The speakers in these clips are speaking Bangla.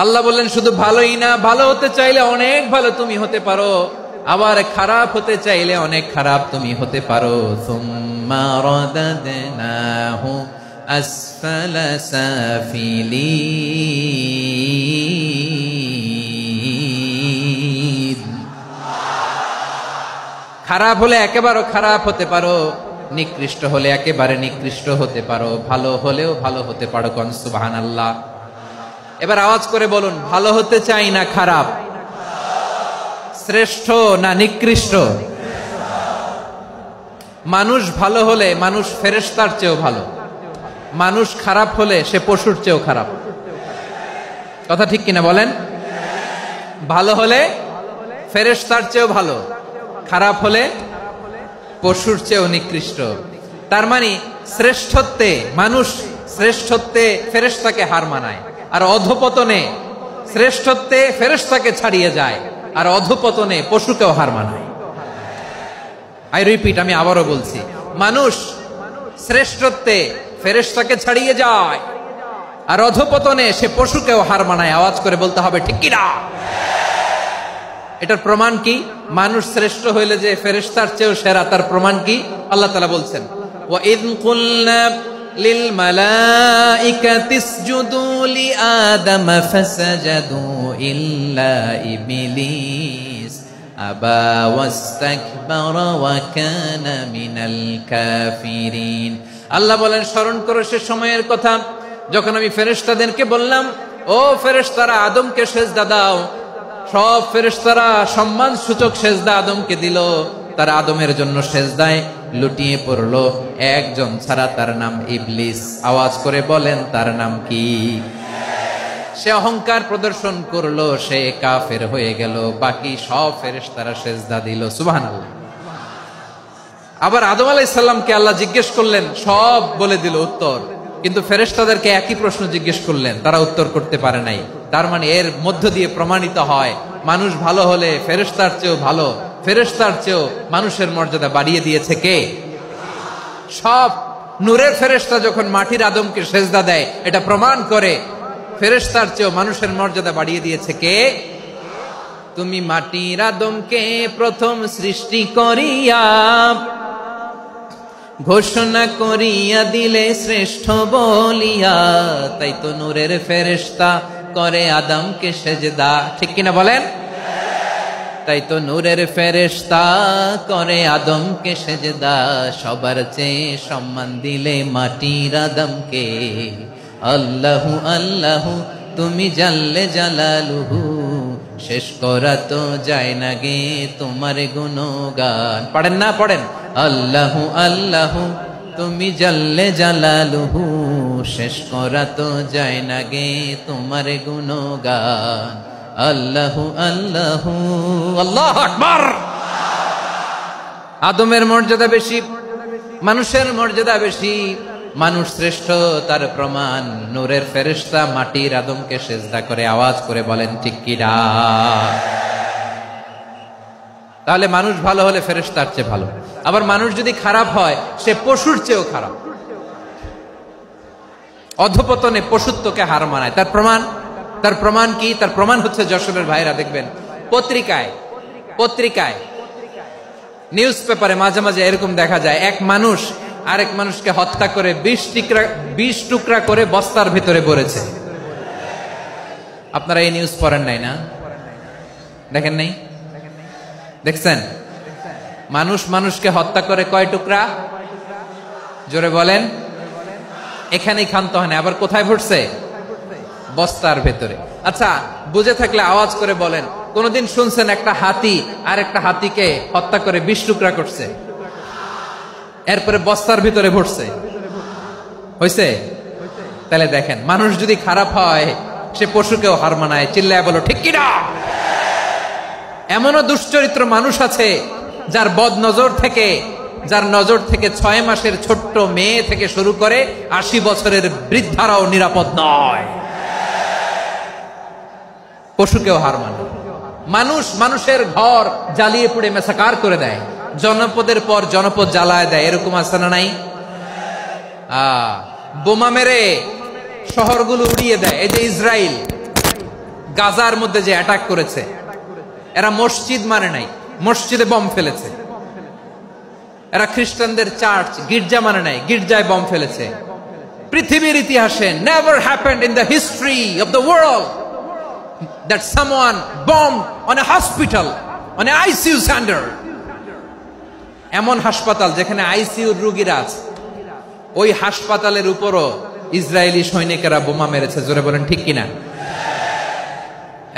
আল্লাহ বললেন শুধু ভালোই না, ভালো হতে চাইলে অনেক ভালো তুমি হতে পারো, আবার খারাপ হতে চাইলে অনেক খারাপ তুমি হতে পারো। সুম্মা রাদাদনাহু আসফালা সাফিলিন। খারাপ হলে একেবারে খারাপ হতে পারো, নিকৃষ্ট হলে একেবারে নিকৃষ্ট হতে পারো, ভালো হলেও ভালো হতে পারো। কোন সুবহানাল্লাহ। এবার আওয়াজ করে বলুন, ভালো হতে চাই না খারাপ? শ্রেষ্ঠ না নিকৃষ্ট? মানুষ ভালো হলে মানুষ ফেরেশতার চেয়েও ভালো, মানুষ খারাপ হলে সে পশুর চেয়েও খারাপ। কথা ঠিক কিনা বলেন? ভালো হলে ফেরেশতার চেয়েও ভালো, খারাপ হলে পশুর চেয়েও নিকৃষ্ট। তার মানে শ্রেষ্ঠত্বে মানুষ, শ্রেষ্ঠত্বে ফেরেশতাকে হার মানায়, আর অধপতনে শ্রেষ্ঠত্বে ফেরেশতাকে ছাড়িয়ে যায়, আর অধপতনে পশুকেও হার মানায়। আই রিপিট, আমি আবারও বলছি, মানুষ শ্রেষ্ঠত্বে ফেরেশতাকে ছাড়িয়ে যায়, আর অধপতনে সে পশুকেও হার মানায়। আওয়াজ করে বলতে হবে ঠিক কি না? এটার প্রমাণ কি? মানুষ শ্রেষ্ঠ হইলে যে ফেরেশতার চেয়েও সেরা, তার প্রমাণ কি? আল্লাহ তাআলা বলছেন, ওয়া ইয কুলনা লিল মালাইকাতি ইসজুদু লি আদম ফাসাজাদু ইল্লা ইবলিস আবা ওয়াস্তাকবারা ওয়া কানা মিনাল কাফিরিন। আল্লাহ বলেন, স্মরণ করো সে সময়ের কথা যখন আমি ফেরেশতাদেরকে বললাম, ও ফেরেশতারা আদমকে সিজদা দাও। সব ফেরেশতারা সম্মান সূচক সিজদা আদমকে দিল, তারা আদমের জন্য সিজদায় লুটিয়ে পড়লো, একজন ছাড়া, তার নাম ইবলিস। আওয়াজ করে বলেন, তার নাম কি? সে অহংকার প্রদর্শন করলো, সে কাফের হয়ে গেল, বাকি সব ফেরেশতারা সিজদা দিল। সুবহানাল্লাহ। আবার আদম আলাইহিস সালামকে আল্লাহ জিজ্ঞেস করলেন, সব বলে দিল উত্তর, কিন্তু ফেরেশতাদেরকে একই প্রশ্ন জিজ্ঞেস করলেন, তারা উত্তর করতে পারে নাই। তার মানে এর মধ্য দিয়ে প্রমাণিত হয়, মানুষ ভালো হলে ফেরেশতার চেয়েও ভালো, ফেরেশতার চেয়েও মানুষের মর্যাদা বাড়িয়ে দিয়েছে কে? সব নূরের ফেরেশতা যখন মাটির আদমকে সিজদা দেয়, এটা প্রমাণ করে ফেরেশতার চেয়েও মানুষের মর্যাদা বাড়িয়ে দিয়েছে কে? তুমি মাটির আদমকে প্রথম সৃষ্টি করিয়া ঘোষণা করিয়া দিলে শ্রেষ্ঠ বলিয়া, তাই তো নূরের ফেরেশতা করে আদমকে সেজদা। ঠিক কিনা বলেন? তাই তো নূরের ফেরেশতা করে আদমকে সেজদা, সবার চেয়ে সম্মান দিলে মাটির আদমকে। আল্লাহু আল্লাহু তুমি জাল্লে জালালুহু, শেষ করা তো যায় না গে তোমার গুণগান। পড়েন না? পড়েন। আল্লাহু আল্লাহু তুমি জাল্লে জালালুহু, শেষ করা তো যায় না গে তোমার গুণগান। আল্লাহু আল্লাহু, আল্লাহু আকবার। আদমের মর্যাদা বেশি, মানুষের মর্যাদা বেশি, মানুষ শ্রেষ্ঠ, তার প্রমাণ নূরের ফেরেশতা মাটির আদমকে সিজদা করে। আওয়াজ করে বলেন ঠিক কি না? তাহলে মানুষ ভালো হলে ফেরেশতার চেয়ে ভালো, আবার মানুষ যদি খারাপ হয় সে পশুর চেয়েও খারাপ, অধপতনে পশুত্বকে হার মানায়। তার প্রমাণ, তার প্রমাণ কি? তার প্রমাণ হচ্ছে যশোরের ভাইরা দেখবেন পত্রিকায় নিউজ পেপারে মাঝে মাঝে এরকম দেখা যায়, এক মানুষ আরেক মানুষকে হত্যা করে 20 টুকরা করে বস্তার ভিতরে ভরেছে। আপনারা এই নিউজ পড়েন নাই না? দেখেন নাই? দেখছেন? মানুষ মানুষকে হত্যা করে কয় টুকরা? জোরে বলেন। এখানেই ক্ষান্ত হয় না, আবার কোথায় ভরছে? বস্তার ভেতরে। আচ্ছা, বুঝে থাকলে আওয়াজ করে বলেন, কোনদিন শুনছেন একটা হাতি আর একটা হাতিকে হত্যা করে 20 টুকরা করছে, এরপরে বস্তার ভিতরে ভরছে? হইছে? তাহলে দেখেন, মানুষ যদি খারাপ হয় সে পশুকেও হার মানায়। চিল্লায় বলো ঠিক কি না? এমনও দুশ্চরিত্র মানুষ আছে যার যার নজর থেকে 6 মাসের ছোট্ট মেয়ে থেকে শুরু করে 80 বছরের বৃদ্ধারাও নিরাপদ নয়। পশুকেও হার মানে। মানুষ মানুষের ঘর জ্বালিয়ে পুড়ে মেসাকার করে দেয়, জনপদের পর জনপদ জ্বালায় দেয়, এরকম আছে না নাই? বোমা মেরে শহরগুলো উড়িয়ে দেয়। এই যে ইসরায়েল, গাজার মধ্যে যে অ্যাটাক করেছে, এরা মসজিদ মানে নাই, মসজিদে বম ফেলেছে। এরা খ্রিস্টানদের চার্চ, গির্জা মানে নাই, গির্জায় বম ফেলেছে। পৃথিবীর ইতিহাসে never happened in the history of the world that someone bombed on a hospital, on a ICU center. এমন হাসপাতাল যেখানে আইসিইউ রোগীরা আছে, ওই হাসপাতালের উপরও ইসরায়েলি সৈনিকেরা বোমা মেরেছে। জোরে বলেন ঠিক কিনা?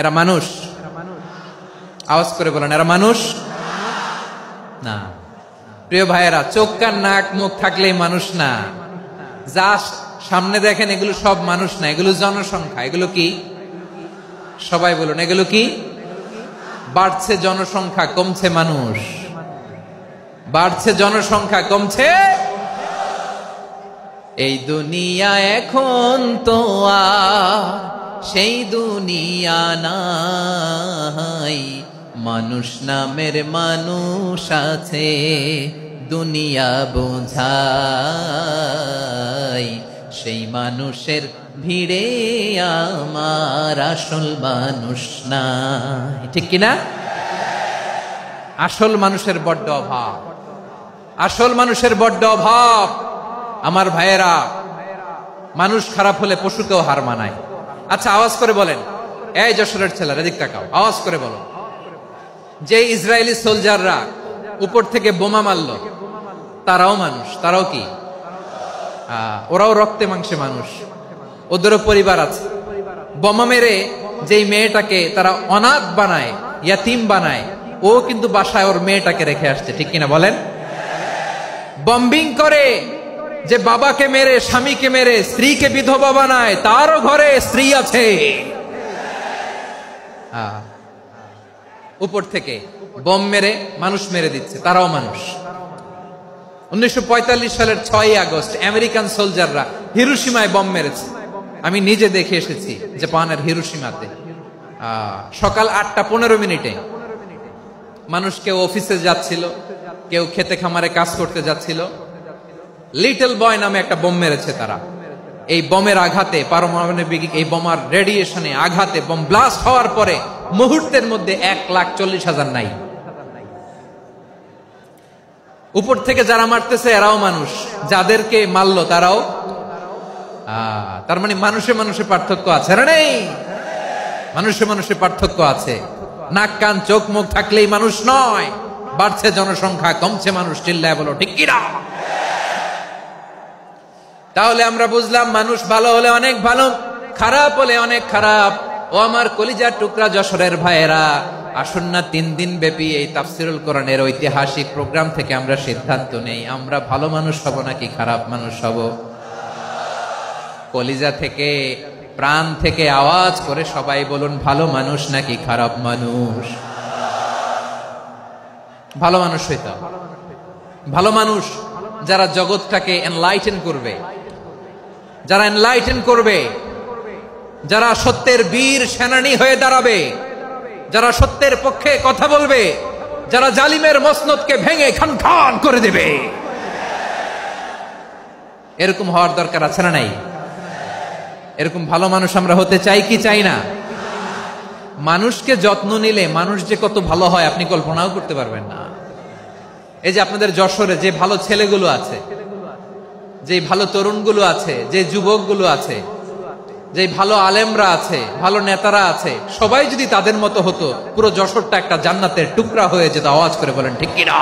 এরা মানুষ? আওয়াজ করে বলেন, এরা মানুষ না। প্রিয় ভাইয়েরা, চোখ কান নাক মুখ থাকলেই মানুষ না। যা সামনে দেখেন এগুলো সব মানুষ না, এগুলো জনসংখ্যা। এগুলো কি? সবাই বলুন, এগুলো কি? বাড়ছে জনসংখ্যা, কমছে মানুষ। বাড়ছে জনসংখ্যা, কমছে। এই দুনিয়া এখন তো আর সেই দুনিয়া নাই, মানুষ নামের মানুষ আছে, দুনিয়া বোঝাই, সেই মানুষের ভিড়ে আমার আসল মানুষ নাই। ঠিক কিনা? আসল মানুষের বড্ড অভাব, আসল মানুষের বড্ড অভাব। আমার ভাইয়েরা, মানুষ খারাপ হলে পশুকেও হার মানায়। আচ্ছা, আওয়াজ করে বলেন, এই যশোরের ছেলেরা এদিক তাকাও, আওয়াজ করে বলো, যে ইসরায়েলি সোলজাররা উপর থেকে বোমা মারল, তারাও মানুষ? তারাও কি? ওরাও রক্তে মাংসে মানুষ, ওদেরও পরিবার আছে। বোমা মেরে যেই মেয়েটাকে তারা অনাথ বানায়, ইয়াতিম বানায়, ও কিন্তু বাসায় ওর মেয়েটাকে রেখে আসছে। ঠিক কিনা বলেন? বম্বিং করে যে বাবাকে মেরে, স্বামীকে মেরে স্ত্রীকে বিধবা বানায়, তারও ঘরে স্ত্রী আছে। উপর থেকে বম মেরে মানুষ মেরে দিচ্ছে, তারাও মানুষ। 1945 সালের 6ই আগস্ট আমেরিকান সোলজাররা হিরোশিমায় বম মেরেছে। আমি নিজে দেখে এসেছি জাপানের হিরোশিমাতে। সকাল 8:15 মানুষ কেউ অফিসে যাচ্ছিল, কেউ খেতে খামারে কাজ করতে যাচ্ছিল। লিটল বয় নামে একটা বোম মেরেছে তারা। এই বোমের আঘাতে, পারমাণবিক এই বোমার রেডিয়েশনে আঘাতে, বোম ব্লাস্ট হওয়ার পরে মুহূর্তের মধ্যে 1,40,000 নাই। উপর থেকে যারা মারতেছে এরাও মানুষ, যাদেরকে মারলো তারাও। তার মানে মানুষে মানুষে পার্থক্য আছে না? নেই? মানুষে মানুষে পার্থক্য আছে। নাক কান চোখ মুখ থাকলেই মানুষ নয়। বাড়ছে জনসংখ্যা, কমছে মানুষ। চিল্লায় বলো ঠিক কিনা? তাহলে আমরা বুঝলাম, মানুষ ভালো হলে অনেক ভালো, খারাপ হলে অনেক খারাপ। ও আমার কলিজার টুকরা যশোরের ভাইয়েরা, আসুন না 3 দিন ব্যাপী এই তাফসিরুল কোরআনের ঐতিহাসিক প্রোগ্রাম থেকে আমরা সিদ্ধান্ত নেই, আমরা ভালো মানুষ হব নাকি খারাপ মানুষ হব। কলিজা থেকে, প্রাণ থেকে আওয়াজ করে সবাই বলুন, ভালো মানুষ নাকি খারাপ মানুষ? ভালো মানুষ হইতে হবে। ভালো মানুষ যারা জগৎটাকে এনলাইটেন করবে, যারা এনলাইটেন করবে, যারা সত্যের বীর সেনানী হয়ে দাঁড়াবে, যারা সত্যের পক্ষে কথা বলবে, যারা জালিমের মসনদকে ভেঙে খান খান করে দেবে। এরকম হওয়ার দরকার আছে না নাই? এরকম ভালো মানুষ আমরা হতে চাই কি চাই না? মানুষকে যত্ন নিলে মানুষ যে কত ভালো হয় আপনি কল্পনাও করতে পারবেন না। এই যে আপনাদের যশোরে যে ভালো ছেলেগুলো আছে, যে ভালো তরুণগুলো আছে, যে যুবকগুলো আছে, যে ভালো আলেমরা আছে, ভালো নেতারা আছে, সবাই যদি তাদের মতো হতো, পুরো যশোরটা একটা জান্নাতের টুকরা হয়ে যেত। আওয়াজ করে বলেন ঠিক কিনা?